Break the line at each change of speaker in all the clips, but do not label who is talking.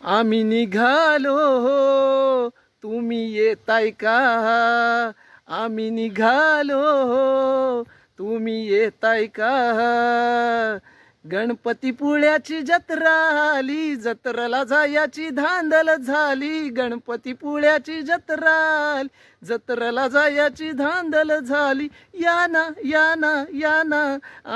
आम्ही निघालो तुम्ही येताय का? आम्ही निघालो तुम्ही येताय का? गणपतीपुळ्याची जत्रा आली, जत्रेला जायाची धांदल झाली. गणपतीपुळ्याची जत्रा आली, जत्रेला जायाची धांदल झाली. या ना या ना या ना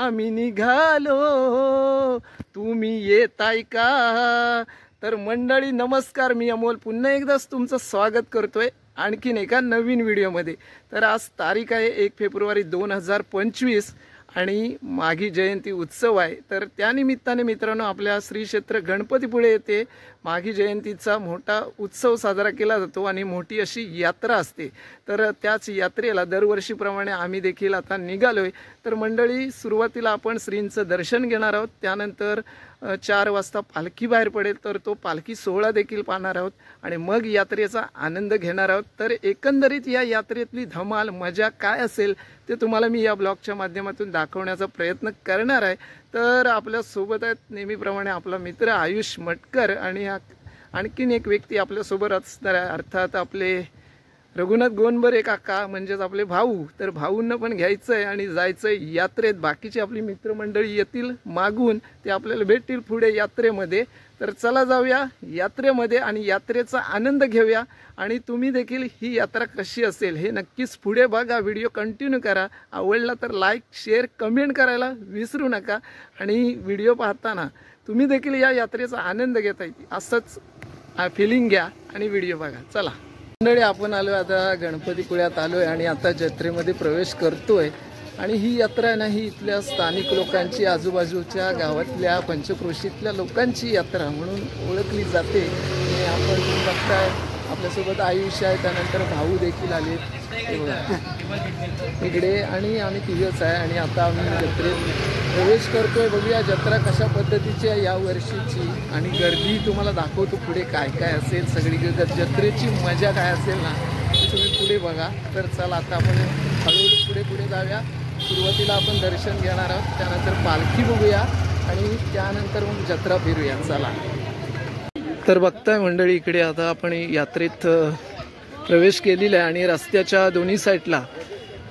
आम्ही निघालो तुम्ही येताय का? तर मंडळी नमस्कार, मी अमोल पुन्हा एकदाच तुमचं स्वागत करतोय आणखीन एका नवीन व्हिडिओमध्ये. तर आज तारीख आहे 1 फेब्रुवारी 2025 आणि माघी जयंती उत्सव आहे. तर त्यानिमित्ताने मित्रांनो आपल्या श्री क्षेत्र गणपतीपुळे येथे माघी जयंतीचा मोठा उत्सव साजरा केला जातो आणि मोठी अशी यात्रा असते. तर त्याच यात्रेला दरवर्षीप्रमाणे आम्ही देखील आता निघालोय. तर मंडळी सुरुवातीला आपण श्रींचं दर्शन घेणार आहोत, त्यानंतर 4 वाजता पालखी बाहेर पडेल, तर तो पालखी सोहळा देखील पाहणार आहोत आणि मग यात्रेचा आनंद घेणार आहोत. तर एकंदरीत या यात्रेतली धमाल मजा काय असेल ते तुम्हाला मी या ब्लॉगच्या माध्यमातून दाखवण्याचा प्रयत्न करणार आहे. तर आपल्यासोबत आहेत नेहमीप्रमाणे आपला मित्र आयुष मटकर आणि आणखीन एक व्यक्ती आपल्यासोबत असणार आहे, अर्थात आपले रघुनाथ गोंडबरे काका म्हणजेच आपले भाऊ. तर भाऊंना पण घ्यायचं आहे आणि जायचं आहे यात्रेत. बाकीची आपली मित्रमंडळी येतील मागून, ते आपल्याला भेटतील पुढे यात्रेमध्ये. तर चला जाऊया यात्रेमध्ये आणि यात्रेचा आनंद घेऊया. आणि तुम्ही देखील ही यात्रा कशी असेल हे नक्कीच पुढे बघा, व्हिडिओ कंटिन्यू करा. आवडला तर लाईक शेअर कमेंट करायला विसरू नका. आणि व्हिडिओ पाहताना तुम्ही देखील या यात्रेचा आनंद घेता येईल असंच फिलिंग घ्या आणि व्हिडिओ बघा. चला मंडळी, आपण आलो आता गणपतीपुळ्यात आलोय आणि आता जत्रेमध्ये प्रवेश करतोय. आणि ही यात्रा आहे ना, ही इथल्या स्थानिक लोकांची, आजूबाजूच्या गावातल्या पंचक्रोशीतल्या लोकांची यात्रा म्हणून ओळखली जाते. आणि आपण बघताय आपल्यासोबत आयुष आहे, त्यानंतर भाऊ देखील आले इकडे आणि आम्ही तिघच आहे. आणि आता आम्ही जत्रेत प्रवेश करतोय. बघूया जत्रा कशा पद्धतीची आहे या वर्षीची आणि गर्दी तुम्हाला दाखवतो पुढे काय काय असेल. सगळी जत्रेची मजा काय असेल ना तुम्ही पुढे बघा. तर चला आता आपण हळूहळू पुढे पुढे जाऊया. सुरुवातीला आपण दर्शन घेणार आहोत, त्यानंतर पालखी बघूया आणि त्यानंतर मग जत्रा फिरूया. चला तर बघताय मंडळी, इकडे आता आपण यात्रेत प्रवेश केलेला आहे आणि रस्त्याच्या दोन्ही साईडला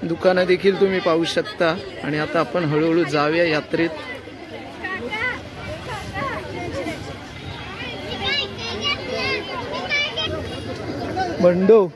दुकानं देखील तुम्ही पाहू शकता. आणि आता आपण हळूहळू जाऊया यात्रेत. बंडो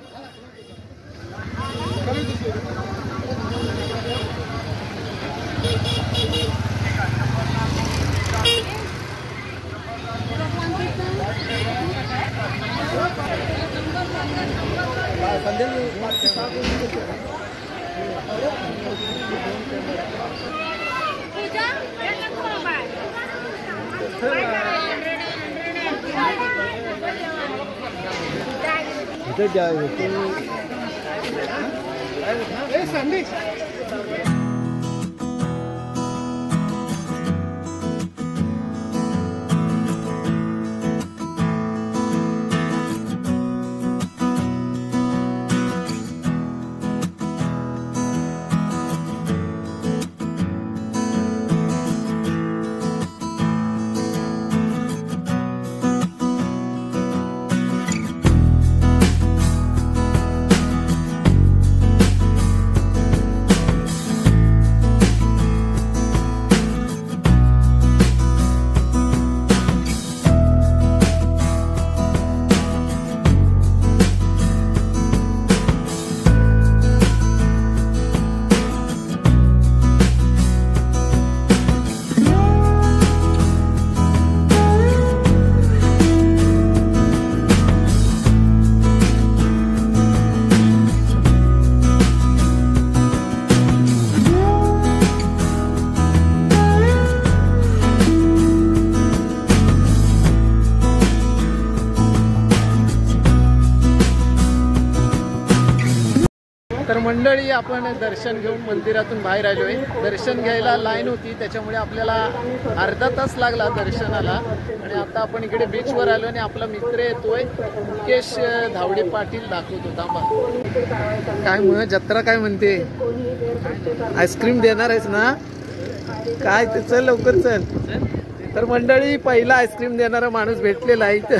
तर मंडळी आपण दर्शन घेऊन मंदिरातून बाहेर आलोय. दर्शन घ्यायला लाईन होती, त्याच्यामुळे आपल्याला अर्धा तास लागला दर्शनाला. आणि आता आपण इकडे बीचवर आलो आणि आपला मित्र येतोय मुकेश धावडे पाटील दाखवत होता. काय मग जत्रा काय म्हणते? आईस्क्रीम देणार आहेस ना? काय ते चल लवकर चल. तर मंडळी पहिला आईस्क्रीम देणारा माणूस भेटलेला आहे इथं.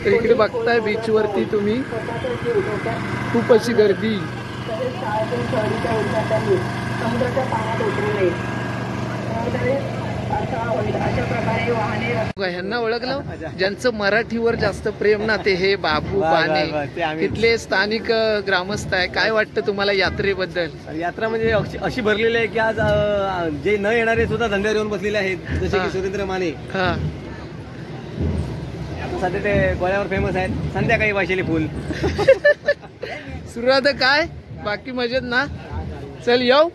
तर इकडे बघताय बीच वरती तुम्ही खूप अशी गर्दी. ह्यांना ओळखलं ज्यांचं मराठीवर जास्त प्रेम ना ते हे बाबू बाने तिथले स्थानिक ग्रामस्थ आहे. काय वाटतं तुम्हाला यात्रेबद्दल?
यात्रा म्हणजे अशी भरलेली आहे की आज जे न येणारे सुद्धा धंद्यावर येऊन बसलेले आहेत, जसे की सुरेंद्र माने. सध्या ते गोळ्यावर फेमस आहेत. संध्याकाळी वाशेली फुल.
सुरुवात काय बाकी मजेत ना? चल येऊ.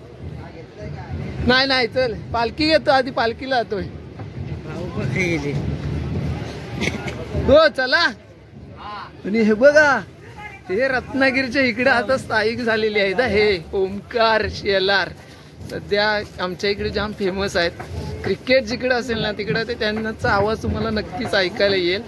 नाही नाही चल पालखी घेतो आधी. पालखीला जातोय. हो चला. आणि हे बघा हे रत्नागिरीच्या इकडे आता स्थायिक झालेले आहेत. हे ओमकार शेलार सध्या आमच्या इकडे जाम फेमस आहेत. क्रिकेट जिकडे असेल ना तिकडे ते त्यांचा आवाज तुम्हाला नक्कीच ऐकायला येईल.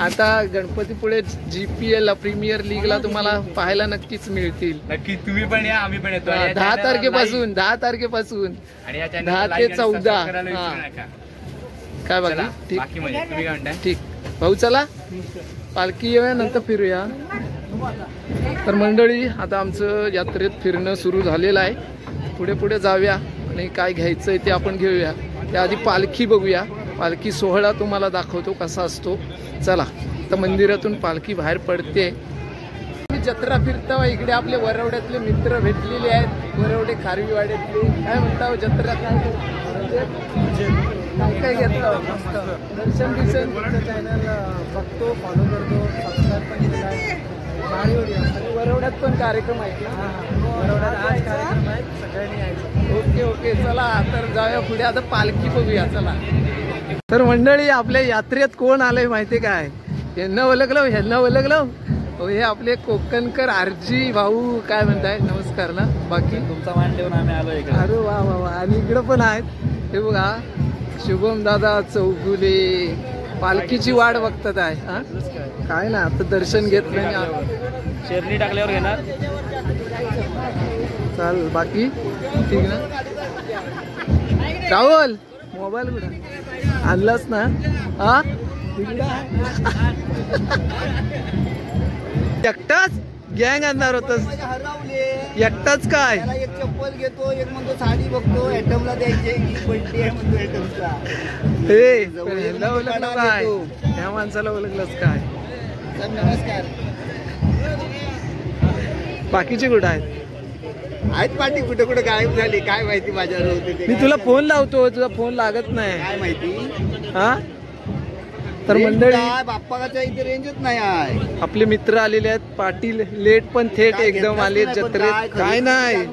आता गणपतीपुळे GPL प्रीमियर लीगला तुम्हाला पाहायला नक्कीच मिळतील.
नक्की तुम्ही पण या, आम्ही पण येतो.
10 तारखेपासून 10 तारखेपासून 10 ते 14. काय बाकी ठीक ठीक भाऊ. चला पालखी येऊया नंतर फिरूया. तर मंडळी आता आमचं यात्रेत फिरणं सुरू झालेलं आहे. पुढे पुढे जाऊया आणि काय घ्यायचंय ते आपण घेऊया. त्याआधी पालखी बघूया. पालखी सोहळा तुम्हाला दाखवतो कसा असतो. चला तर मंदिरातून पालखी बाहेर पडते. जत्रा फिरता इकडे आपले वरवड्यातले मित्र भेटलेले आहेत. वरवडे खारवीवाड्यातले. काय म्हणता जत्रा काय काय घेतलं? दर्शन बिर्शन चॅनल बघतो, फॉलो करतो, सबस्क्राईब पण केलेला आहे. आणि वरवड्यात पण कार्यक्रम आहेत ना? वरवड्यात आज कार्यक्रम आहेत, सगळ्यांनी यायचं. ओके ओके चला तर जाऊया पुढे. आता पालखी बघूया चला. तर मंडळी आपल्या यात्रेत कोण आलंय माहिती काय? ह्यांना ओळखलं हे आपले कोकणकर आरजी भाऊ. काय म्हणताय? नमस्कार ना. बाकी
तुमचा मान ठेवून आम्ही आलो इकडे.
अरे वा वा वा. आणि इकडं पण आहेत हे बघा शुभम दादा चौगुले. पालखीची वाट बघतात आहे. हा काय ना आता दर्शन घेतलं.
शेरणी टाकल्यावर घेणार.
चाल बाकी ठीक ना. राहुल मोबाईल कुठं आणलास ना? हा एकटाच गँग आणणार होतस? एकटाच काय?
एक चप्पल घेतो, एक म्हणतो साडी बघतो, ऍटमला द्यायचे
काय त्या माणसाला ओळखलंच काय?
नमस्कार.
बाकीचे कुठं आहेत?
आहेत पाठी कुठे कुठे गायब झाली काय माहिती. माझ्यावर होते
मी तुला फोन लावतो, तुझा फोन लागत नाही.
काय माहिती.
हा तर मंडळी
बाप्पाच्या इथे रेंजच नाही आहे.
आपले मित्र आलेले आहेत. पाटील लेट पण थेट एकदम आले जत्रेत. काय नाही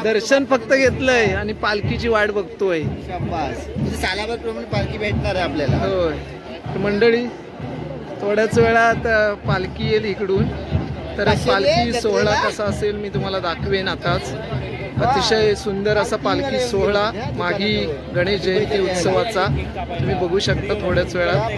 दर्शन फक्त घेतलंय आणि पालखीची वाट बघतोय.
शाबास. सालाबाद प्रमाणे पालखी भेटणार आहे आपल्याला.
होय. तर मंडळी थोड्याच वेळात पालखी येईल इकडून. तर पालखी सोहळा कसा असेल मी तुम्हाला दाखवेन आताच. अतिशय सुंदर असा पालखी सोहळा मागी गणेश जयंती उत्सवाचा तुम्ही बघू शकता थोड्याच वेळात.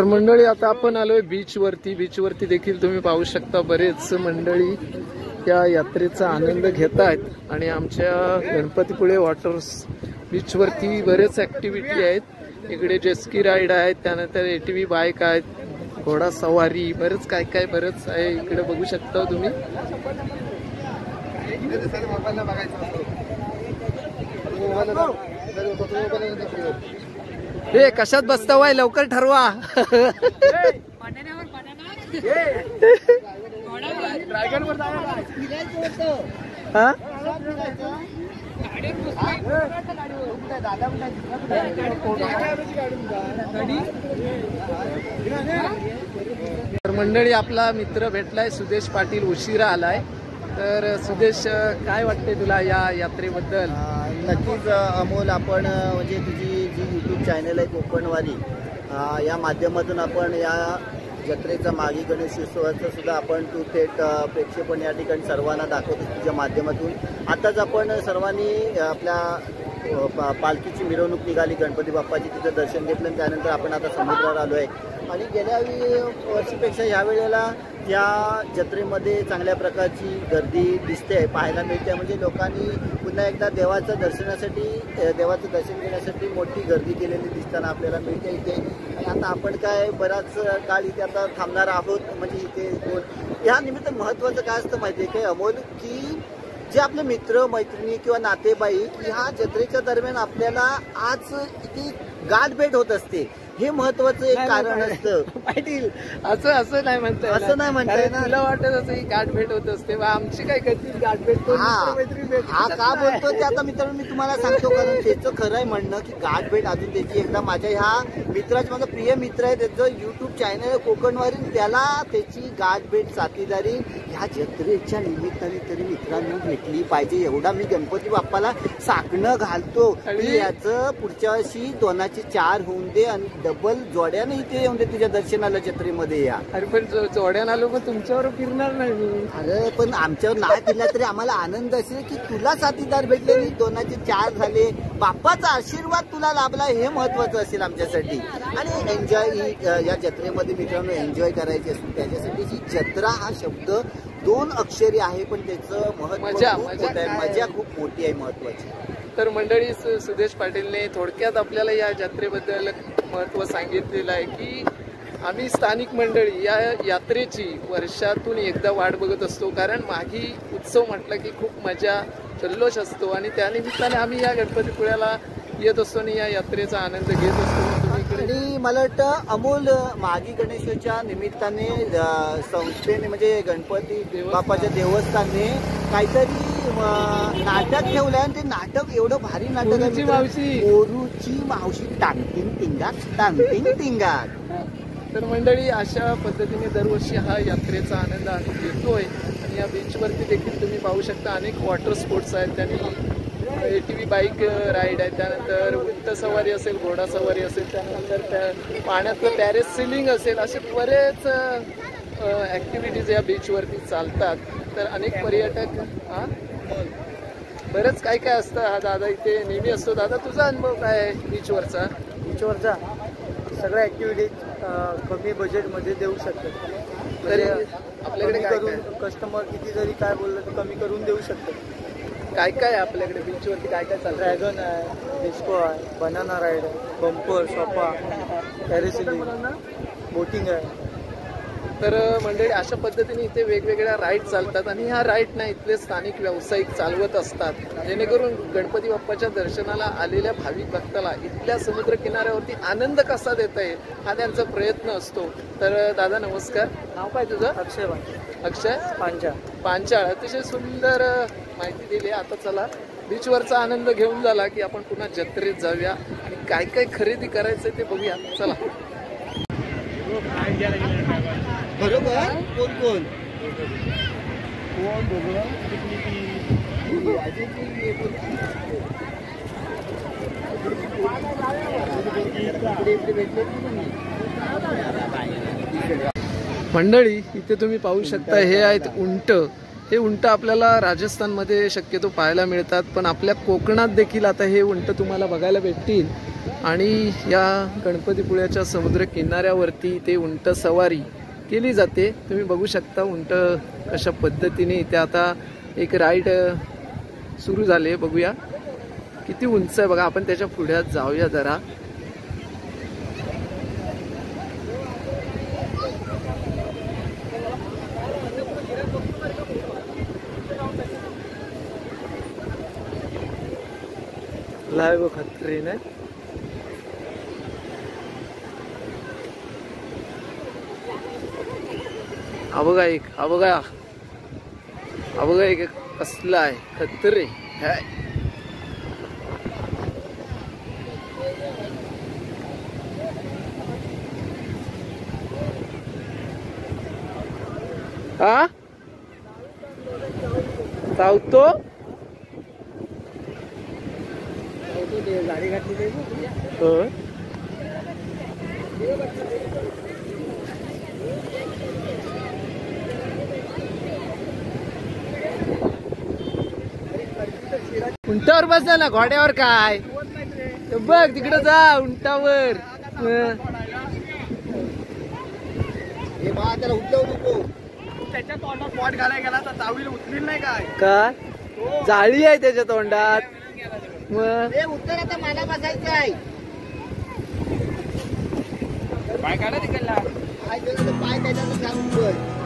तर मंडळी आता आपण आलोय बीचवरती देखील तुम्ही पाहू शकता बरेच मंडळी या यात्रेचा आनंद घेत आहेत आणि आमच्या गणपतीपुळे वॉटर्स बीचवरती बरेच ऍक्टिव्हिटी आहेत. इकडे जेस्की राईड आहेत, त्यानंतर ATV बाईक आहेत, घोडा सवारी, बरंच काय बरंच आहे इकडे बघू शकता तुम्ही. हे कशात बसता वाय लवकर ठरवा. हा तर मंडळी आपला मित्र भेटलाय सुदेश पाटील, उशिरा आलाय. तर सुदेश काय वाटते तुला या यात्रेबद्दल?
नक्कीच अमोल, आपण म्हणजे तुझी जी यूट्यूब चॅनल आहे कोकणवारी, या माध्यमातून आपण या जत्रेचा मागी गणेशोत्सवाचं सुद्धा आपण तू थेट प्रेक्षेपण या ठिकाणी सर्वांना दाखवतो तुझ्या माध्यमातून. आताच आपण सर्वांनी आपल्या पालखीची मिरवणूक निघाली गणपती बाप्पाची, तिथं दर्शन घेतलं आणि त्यानंतर आपण आता समुद्रावर आलो आहे. आणि गेल्या वर्षीपेक्षा ह्यावेळेला या जत्रेमध्ये चांगल्या प्रकारची गर्दी दिसते, पाहायला मिळते. म्हणजे लोकांनी पुन्हा एकदा देवाचं दर्शन घेण्यासाठी मोठी गर्दी केलेली दिसताना आपल्याला मिळते इथे. आणि आता आपण काय बराच काळ इथे आता थांबणार आहोत. म्हणजे इथे या निमित्त महत्त्वाचं काय असतं माहिती आहे काय अमोल, की जे आपले मित्र मैत्रिणी किंवा नातेवाईक ह्या जत्रेच्या दरम्यान आपल्याला आज इथे गाठभेट होत असते, हे महत्वाचं एक कारण असतं.
पाटील असं नाही म्हणताय,
असं नाही म्हणताय ना.
तुला वाटत असं ही गाठभेट होत असते, आमची काय कधी गाठभेट
हा का बोलतो ते आता मित्रांनो मी तुम्हाला सांगतो. कारण त्याचं खरं आहे म्हणणं की गाठभेट अजून त्याची एकदा माझ्या ह्या मित्राचं, माझा प्रिय मित्र आहे, त्याचं युट्यूब चॅनल आहे कोकणवारी, त्याला त्याची गाठभेट साथीदारी ह्या जत्रेच्या निमित्ताने तरी मित्रांनो भेटली पाहिजे, एवढा मी गणपती बाप्पाला साकणं घालतो की याचं पुढच्या वर्षी 2चे4 होऊन दे आणि डबल जोड्याने इथे येऊन दे तुझ्या दर्शनाला जत्रेमध्ये या.
अरे पण जोड्यानं आलो पण तुमच्यावर फिरणार नाही मी.
अरे पण आमच्यावर नाही फिरला तरी आम्हाला आनंद असेल की तुला साथीदार भेटले, 2चे4 झाले, बाप्पाचा आशीर्वाद तुला लाभला, हे महत्वाचं असेल आमच्यासाठी. आणि एन्जॉय या जत्रेमध्ये मित्रांनो एन्जॉय करायची असेल त्याच्यासाठी ही जत्रा हा शब्द 2 अक्षरी आहे, पण त्याचं महत्व मजा खूप मोठी आहे, महत्वाची.
तर मंडळी सुदेश पाटीलने थोडक्यात आपल्याला या जत्रेबद्दल महत्त्व सांगितलेलं आहे की आम्ही स्थानिक मंडळी या यात्रेची वर्षातून एकदा वाट बघत असतो. कारण मागी उत्सव म्हटलं की खूप मजा जल्लोष असतो आणि त्यानिमित्ताने आम्ही या गणपतीपुळ्याला येत असतो आणि या यात्रेचा आनंद घेत असतो.
आणि मला वाटतं अमोल, मागी गणेशाच्या निमित्ताने संस्थेने म्हणजे गणपती बाप्पाच्या देवस्थानने काहीतरी नाटक ठेवलंय आणि ते नाटक एवढं भारी नाटक आहे, ओरूची मावशी टांगटिंग टिंगाक.
तर मंडळी अशा पद्धतीने दरवर्षी हा यात्रेचा आनंद आम्ही घेतोय. आणि या बीचवरती देखील तुम्ही पाहू शकता अनेक वॉटर स्पोर्ट्स आहेत, त्यांनी ATV बाईक राईड आहे, त्यानंतर उंट सवारी असेल, घोडा सवारी असेल, त्यानंतर पाण्यातलं पॅरेसिलिंग असेल, असे बरेच ऍक्टिव्हिटीज या बीचवरती चालतात. तर अनेक पर्यटक बरंच काय असतं. हा दादा इथे नेहमी असतो. दादा तुझा अनुभव काय आहे बीचवरचा?
सगळ्या ऍक्टिव्हिटीज कमी बजेटमध्ये देऊ शकतात.
तरी आपल्याकडे करून
कस्टमर किती जरी काय बोललं तर कमी करून देऊ शकतात.
काय आपल्याकडे बीचवरती काय चालतं?
ड्रॅगन आहे, डिस्को आहे, बनाना राईड आहे, बंपर, सोफा, पॅरेसिलिंग, बोटिंग आहे.
तर मंडळी अशा पद्धतीने इथे वेगवेगळ्या राईड चालतात आणि ह्या राईडना इथले स्थानिक व्यावसायिक चालवत असतात, जेणेकरून गणपती बाप्पाच्या दर्शनाला आलेल्या भाविक भक्ताला इथल्या समुद्र किनाऱ्यावरती आनंद कसा देता येईल हा त्यांचा प्रयत्न असतो. तर दादा नमस्कार, नाव काय तुझं? अक्षय पांचाळ. अतिशय सुंदर माहिती दिली. आता चला बीचवरचा आनंद घेऊन झाला की आपण पुन्हा जत्रेत जाऊया आणि काय खरेदी करायचं ते बघूया. चला.
बरोबर. कोण
मंडळी इथे तुम्ही पाहू शकता हे आहेत उंट. हे उंट आपल्याला राजस्थानमध्ये शक्यतो पाहायला मिळतात, पण आपल्या कोकणात देखील आता हे उंट तुम्हाला बघायला भेटतील. आणि या गणपतीपुळ्याच्या समुद्र किनाऱ्यावरती ते उंट सवारी केली जाते. तुम्ही बघू शकता उंट कशा पद्धतीने इथे आता एक राईड सुरू झाले. बघूया किती उंच आहे बघा. आपण त्याच्या पुढ्यात जाऊया जरा. लाईव्ह खतरीने हा बघा एक कसला आहे खतरे. हा चावतो गाडी घातली उंटावर बसला ना घोड्यावर काय बघ तिकडे जा उंटावर.
त्याला उठलं नको.
त्याच्या तोंडात पॉट घालायला गेला तर चावीला उचलील नाही काय.
काय जाळी आहे त्याच्या तोंडात. मग
उत्तर आता मला बसायचं आहे.
पाय काढा तिकडला.
पाय त्याच्यात सांगून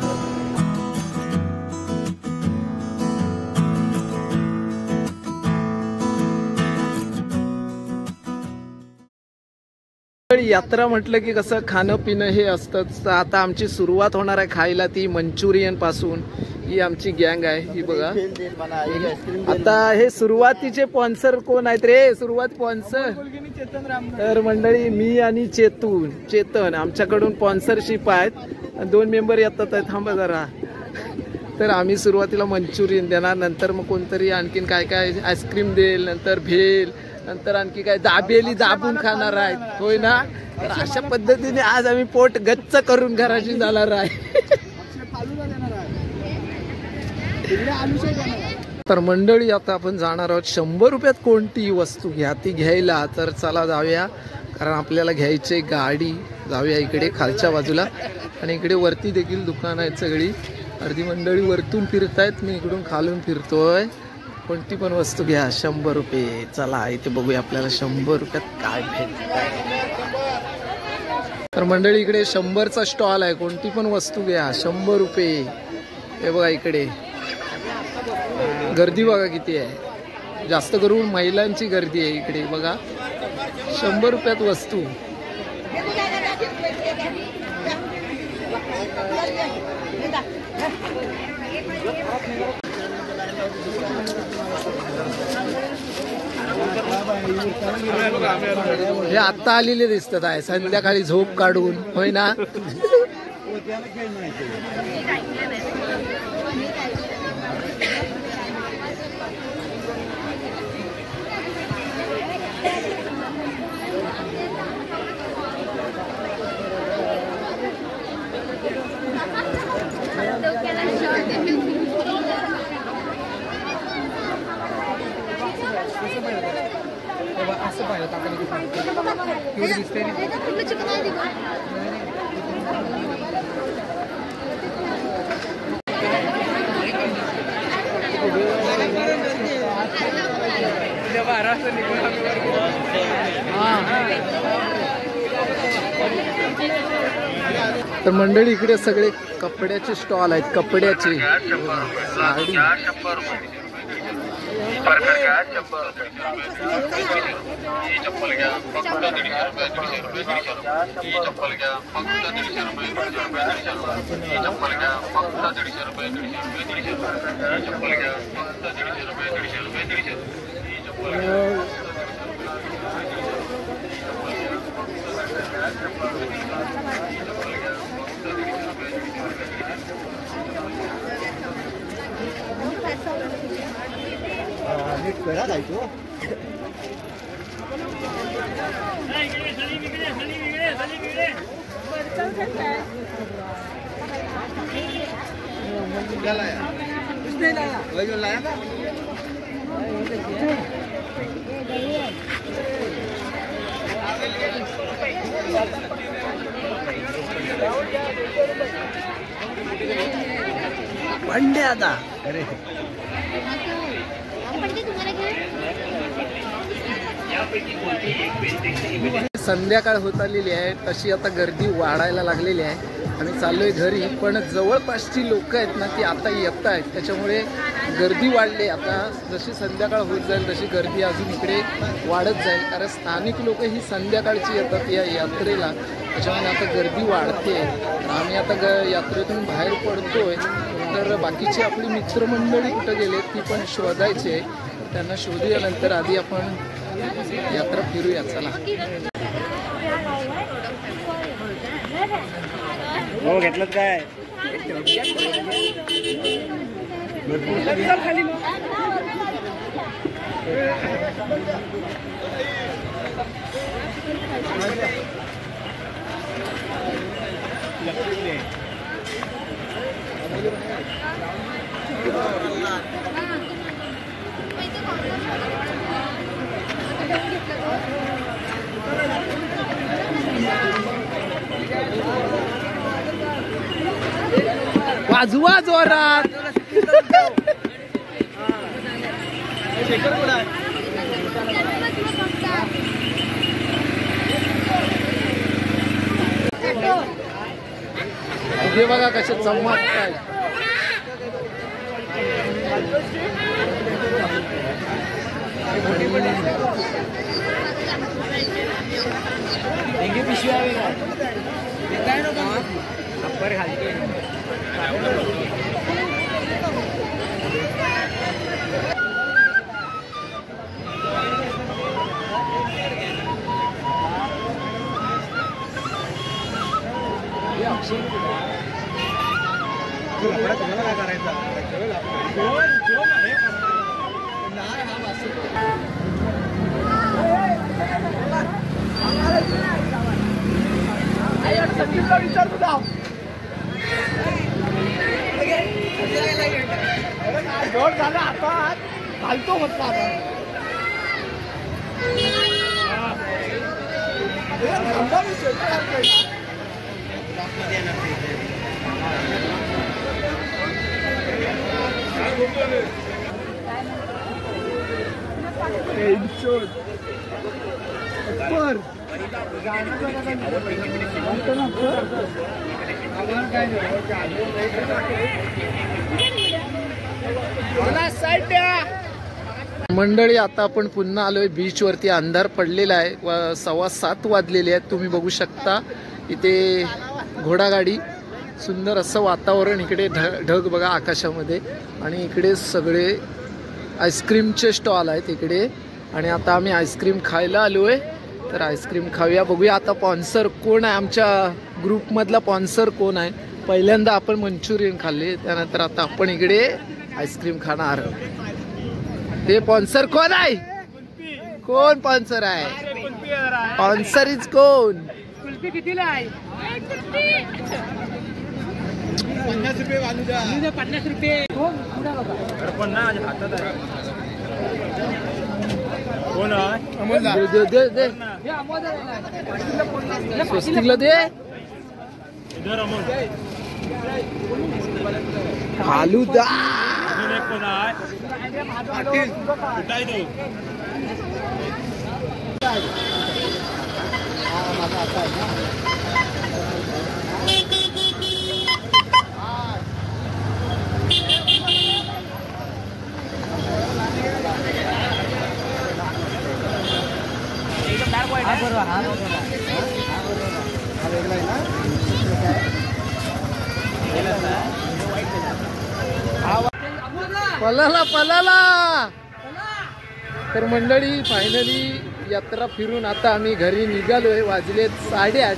यात्रा म्हटलं की कसं खाणं पिणं हे असतंच. आता आमची सुरुवात होणार आहे खायला ती मंचुरियन पासून. ही आमची गँग आहे ही बघा. आता हे सुरुवातीचे स्पॉन्सर कोण आहेत रे. सुरुवात स्पॉन्सर तर मंडळी मी आणि चेतन आमच्याकडून स्पॉन्सरशिप आहेत. 2 मेंबर येतात आहे. थांबा जरा. तर आम्ही सुरुवातीला मंचुरियन देणार. नंतर मग कोणतरी आणखीन काय काय आईस्क्रीम देईल. नंतर भेल. नंतर आणखी काय दाबेली दाबून खाणार आहेत. होय ना. तर अशा पद्धतीने आज आम्ही पोट गच्च करून घराशी जाणार आहे. तर मंडळी आता आपण जाणार आहोत 100 रुपयात कोणतीही वस्तू घ्या ती घ्यायला. तर चला जाऊया कारण आपल्याला घ्यायची गाडी. जाऊया इकडे खालच्या बाजूला आणि इकडे वरती देखील दुकान आहेत सगळी. अर्धी मंडळी वरतून फिरतायत. मी इकडून खालून फिरतोय. कोणती पण वस्तू घ्या 100 रुपये. चला इथे बघूया आपल्याला 100 रुपयात काय भेटतंय. तर मंडळी इकडे 100चा स्टॉल आहे. कोणती पण वस्तू घ्या 100 रुपये. हे बघा इकडे गर्दी बघा किती आहे. जास्त करून महिलांची गर्दी आहे इकडे बघा. 100 रुपयात वस्तू. हे आता आलेले दिसतात आहे संध्याकाळी झोप काढून. होय ना.
असं पाहिलं
तर मंडळी इकडे सगळे कपड्याचे स्टॉल आहेत. कपड्याचे साडी भांडे आता
अरे
संध्याकाळ होत आलेली आहे, तशी आता गर्दी वाढायला लागलेली आहे. आम्ही चाललोय घरी, पण जवळपासची लोक आहेत ना ती आता येत आहेत, त्याच्यामुळे गर्दी वाढली. आता जशी संध्याकाळ होत जाईल तशी गर्दी अजून इकडे वाढत जाईल, कारण स्थानिक लोक ही संध्याकाळची येतात या यात्रेला, त्याच्यामुळे आता गर्दी वाढते. आम्ही आता यात्रेतून बाहेर पडतोय, तर बाकीची आपली मित्रमंडळी कुठं गेले ती पण शोधायची आहे. त्यांना शोधूयानंतर आधी आपण यात्रा फिरूया. चला.
हो घेतलं काय
वाजवा जोरात. हे बघा कसे चमकताय. घालतो म्हटलं मंडळी. आता आपण पुन्हा आलोय बीच वरती. अंधार पडलेला आहे, 7:15 वाजलेले आहेत. तुम्ही बघू शकता इथे घोडागाडी, सुंदर असं वातावरण. इकडे ढग बघा आकाशामध्ये, आणि इकडे सगळे आईस्क्रीमचे स्टॉल आहेत इकडे. आणि आता आम्ही आईस्क्रीम खायला आलोय, तर आईस्क्रीम खाऊया. बघूया आता स्पॉन्सर कोण आहे, आमच्या ग्रुपमधला स्पॉन्सर कोण आहे. पहिल्यांदा आपण मंचुरियन खाल्ले, त्यानंतर आता आपण इकडे आईस्क्रीम खाणार. हे स्पॉन्सर कोण आहे? कोण स्पॉन्सर आहे? स्पॉन्सर इज कोण?
कुल्फी कितीला आहे?
50 रुपये घालू द्या.
50 रुपये.
कोण आहे?
दे दे स्वस्तिकला दे. फालुदा. पलाला पलाला. तर मंडळी फायनली यात्रा फिरून आता आम्ही घरी निघालोय. वाजलेत 8:30.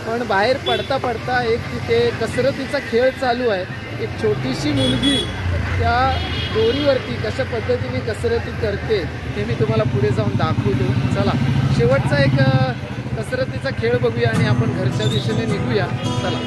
पण बाहेर पडता पडता एक तिथे कसरतीचा खेळ चालू आहे. एक छोटीशी मुलगी त्या दोरीवरती कशा पद्धतीने कसरती करते हे मी तुम्हाला पुढे जाऊन दाखवतो. चला, शेवटचा एक कसरतीचा खेळ बघूया आणि आपण घरच्या दिशेने निघूया. चला.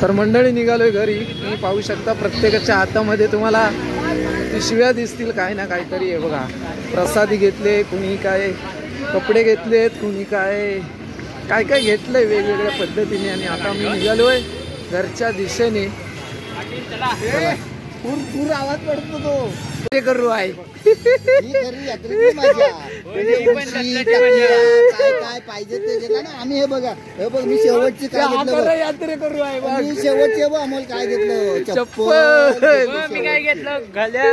तर मंडळी निघालोय घरी. तुम्ही पाहू शकता प्रत्येकाच्या हातामध्ये तुम्हाला पिशव्या दिसतील, काही ना काहीतरी आहे बघा. प्रसादी घेतले, कुणी काय कपडे घेतलेत, कुणी काय काय काय घेतलंय वेगवेगळ्या पद्धतीने. आणि आता मी निघालोय घरच्या दिशेने.
पूर आवाज पडतो तो.
ते करू आहे
ही घरी यात्रेची मजा. उशी, टकल्या, काय पाहिजे ते घेतलं ना आम्ही. हे बघा, हे बघ मी शेवटची काय घेतलं बघ.
यात्रे करू आहे बघ.
मी शेवटचे बघ अमोल काय घेतलं.
चप्पल.
मी काय घेतलं घाल्या.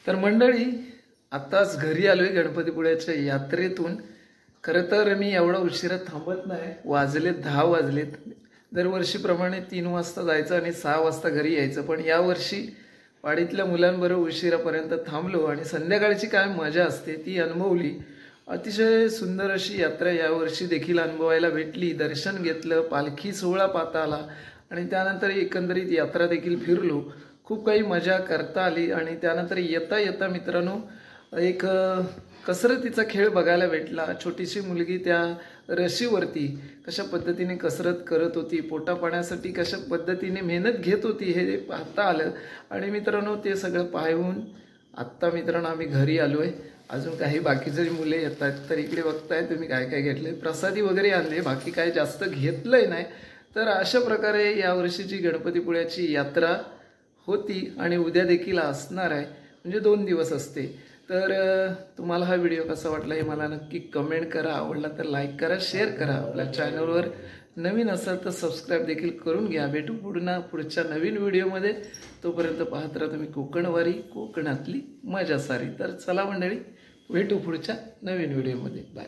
तर मंडळी आताच घरी आलोय गणपतीपुळ्याच्या यात्रेतून. खरं तर मी एवढा उशिरा थांबत नाही. वाजलेत 10 वाजलेत. दरवर्षीप्रमाणे 3 वाजता जायचं आणि 6 वाजता घरी यायचं, पण यावर्षी वाडीतल्या मुलांबरोबर उशिरापर्यंत थांबलो आणि संध्याकाळची काय मजा असते ती अनुभवली. अतिशय सुंदर अशी यात्रा यावर्षी देखील अनुभवायला भेटली. दर्शन घेतलं, पालखी सोहळा पाहता आला आणि त्यानंतर एकंदरीत यात्रा देखील फिरलो. खूप काही मजा करता आली. आणि त्यानंतर येता येता मित्रांनो एक कसरतीचा खेळ बघायला भेटला. छोटीशी मुलगी त्या रशीवरती कशा पद्धतीने कसरत करत होती, पोटा पाण्यासाठी कशा पद्धतीने मेहनत घेत होती हे पाहता आलं. आणि मित्रांनो ते सगळं पाहून आत्ता मित्रांनो आम्ही घरी आलो आहे. अजून काही बाकीचे मुले येत आहेत. तर इकडे बघताय तुम्ही काय काय घेतलंय. प्रसादी वगैरे आणले, बाकी काय जास्त घेतलंय नाही. तर अशा प्रकारे यावर्षीची गणपतीपुळ्याची यात्रा होती आणि उद्या देखील असणार आहे. म्हणजे 2 दिवस असते. तर तुम्हाला हा व्हिडिओ कसा वाटला हे मला नक्की कमेंट करा. आवडला तर लाईक करा, शेअर करा. आपल्या चॅनलवर नवीन असाल तर सबस्क्राईब देखील करून घ्या. भेटू पुढच्या नवीन व्हिडिओमध्ये. तोपर्यंत पाहत राहा तुम्ही कोकणवारी, कोकणातली मजा सारी. तर चला मंडळी, भेटू पुढच्या नवीन व्हिडिओमध्ये. बाय.